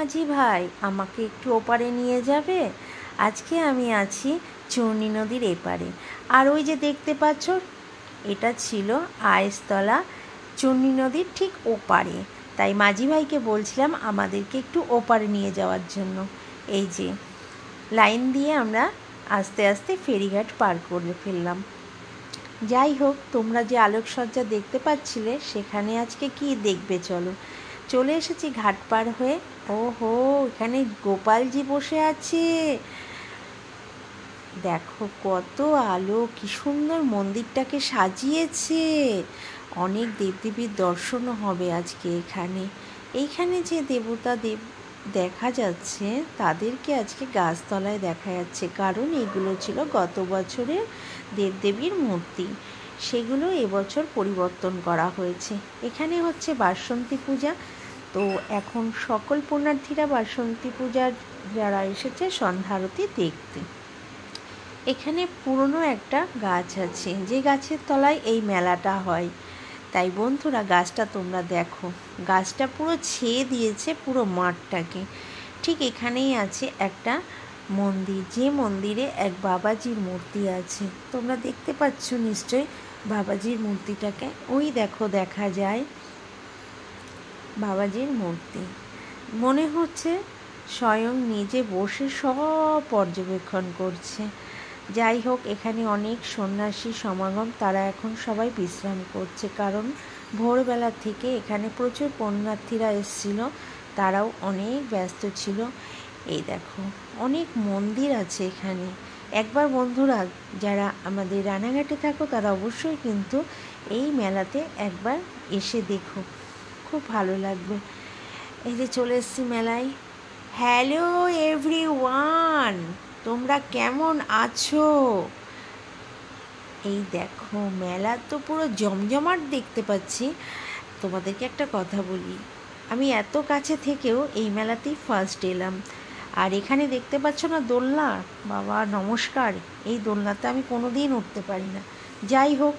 মাঝি ভাই, আমাকে একটু ওপারে নিয়ে যাবে? আজকে আমি আছি চূর্ণী নদীর এপারে। আর ওই যে দেখতে পাচ্ছ, এটা ছিল আইসতলা চূর্ণী নদীর ঠিক ওপারে। তাই মাঝি ভাইকে বলছিলাম আমাদেরকে একটু ওপারে নিয়ে যাওয়ার জন্য। এই যে লাইন দিয়ে আমরা আস্তে আস্তে ফেরিঘাট পার করে ফেললাম। যাই হোক, তোমরা যে আলোকসজ্জা দেখতে পাচ্ছিলে সেখানে আজকে কি দেখবে চলো। চলে এসেছি ঘাট পার হয়ে। ওহো, এখানে গোপালজি বসে আছে, দেখো কত আলো, কি সুন্দর মন্দিরটাকে সাজিয়েছে। অনেক দেবদেবীর দর্শনও হবে আজকে এইখানে যে দেবতা দেব দেখা যাচ্ছে তাদেরকে আজকে গাছতলায় দেখা যাচ্ছে, কারণ এগুলো ছিল গত বছরের দেবদেবীর মূর্তি, সেগুলো এবছর পরিবর্তন করা হয়েছে। এখানে হচ্ছে বাসন্তী পূজা, তো এখন সকল পুণ্যার্থীরা বাসন্তী পূজার যারা এসেছে সন্ধ্যা আরতি দেখতে। এখানে পুরনো একটা গাছ আছে, যে গাছের তলায় এই মেলাটা হয়। তাই বন্ধুরা, গাছটা তোমরা দেখো, গাছটা পুরো ছেয়ে দিয়েছে পুরো মাঠটাকে। ঠিক এখানেই আছে একটা মন্দির, যে মন্দিরে এক বাবাজির মূর্তি আছে। তোমরা দেখতে পাচ্ছ নিশ্চয়ই বাবাজির মূর্তিটাকে, ওই দেখো দেখা যায় বাবাজির মূর্তি। মনে হচ্ছে স্বয়ং নিজে বসে সব পর্যবেক্ষণ করছে। যাই হোক, এখানে অনেক সন্ন্যাসী সমাগম, তারা এখন সবাই বিশ্রাম করছে, কারণ ভোরবেলা থেকে এখানে প্রচুর পুণ্যার্থীরা এসেছিল, তারাও অনেক ব্যস্ত ছিল। এই দেখো অনেক মন্দির আছে এখানে। একবার বন্ধুরা যারা আমাদের রানাঘাটে থাকো তারা অবশ্যই কিন্তু এই মেলাতে একবার এসে দেখো, খুব ভালো লাগবে। এই যে চলে এসেছি মেলায়। হ্যালো এভরিওয়ান, তোমরা কেমন আছো? এই দেখো মেলা তো পুরো জমজমাট দেখতে পাচ্ছি। তোমাদেরকে একটা কথা বলি, আমি এত কাছে থেকেও এই মেলাতেই ফার্স্ট এলাম। আর এখানে দেখতে পাচ্ছ না দোলনা, বাবা নমস্কার, এই দোলনাতে আমি কোনো দিন উঠতে পারি না। যাই হোক,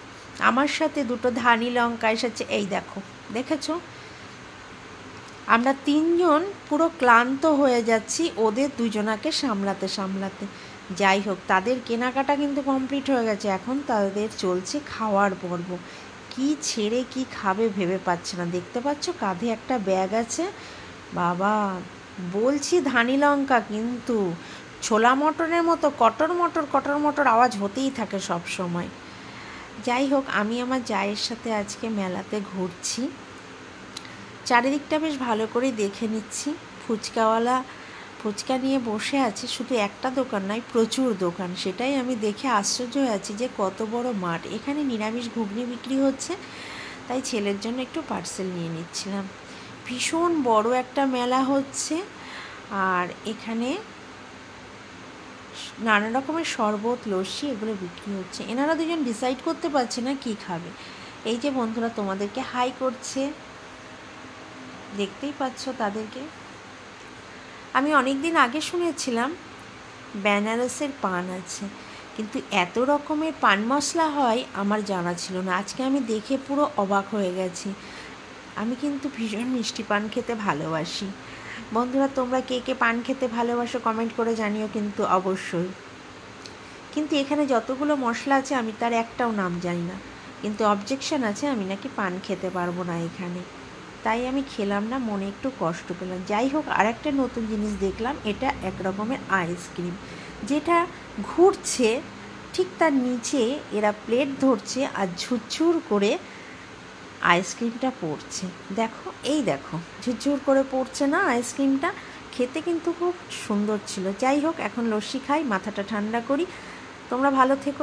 আমার সাথে দুটো ধানি লঙ্কা এসেছে, এই দেখো, দেখেছো? আমরা তিনজন পুরো ক্লান্ত হয়ে যাচ্ছি ওদের দুজনাকে সামলাতে সামলাতে। যাই হোক, তাদের কেনাকাটা কিন্তু কমপ্লিট হয়ে গেছে, এখন তাদের চলছে খাওয়ার পর্ব। কি ছেড়ে কি খাবে ভেবে পাচ্ছে না। দেখতে পাচ্ছ কাঁধে একটা ব্যাগ আছে, বাবা বলছি ধানি লঙ্কা, কিন্তু ছোলা মটরের মতো কটর মটর আওয়াজ হতেই থাকে সব সময়। যাই হোক, আমি আমার জায়ের সাথে আজকে মেলাতে ঘুরছি, চারিদিকটা বেশ ভালো করে দেখে নিচ্ছি। ফুচকাওয়ালা ফুচকা নিয়ে বসে আছে, শুধু একটা দোকান নয়, প্রচুর দোকান। সেটাই আমি দেখে আশ্চর্য হয়ে আছি যে কত বড় মাঠ। এখানে নিরামিষ ঘুগনি বিক্রি হচ্ছে, তাই ছেলের জন্য একটু পার্সেল নিয়ে নিচ্ছিলাম। ভীষণ বড় একটা মেলা হচ্ছে, আর এখানে নানা রকমের শরবত লস্যি এগুলো বিক্রি হচ্ছে। এনারা দুজন ডিসাইড করতে পারছে না কি খাবে। এই যে বন্ধুরা তোমাদেরকে হাই করছে, দেখতেই পাচ্ছ তাদেরকে। আমি অনেক দিন আগে শুনেছিলাম বেনারসের পান আছে, কিন্তু এত রকমের পান মশলা হয় আমার জানা ছিল না। আজকে আমি দেখে পুরো অবাক হয়ে গেছি। আমি কিন্তু ভীষণ মিষ্টি পান খেতে ভালোবাসি। বন্ধুরা, তোমরা কে কে পান খেতে ভালোবাসো কমেন্ট করে জানিও কিন্তু অবশ্যই। কিন্তু এখানে যতগুলো মশলা আছে আমি তার একটাও নাম জানি না, কিন্তু অবজেকশন আছে, আমি নাকি পান খেতে পারবো না এখানে, তাই আমি খেলাম না, মনে একটু কষ্ট পেলাম। যাই হোক, আর একটা নতুন জিনিস দেখলাম, এটা এক রকমের আইসক্রিম, যেটা ঘুরছে, ঠিক তার নিচে এরা প্লেট ধরছে আর ঝুরঝুর করে আইসক্রিমটা পড়ছে। দেখো, এই দেখো ঝুরঝুর করে পড়ছে না আইসক্রিমটা, খেতে কিন্তু খুব সুন্দর ছিল। যাই হোক, এখন লস্যি খাই, মাথাটা ঠান্ডা করি। তোমরা ভালো থেকো।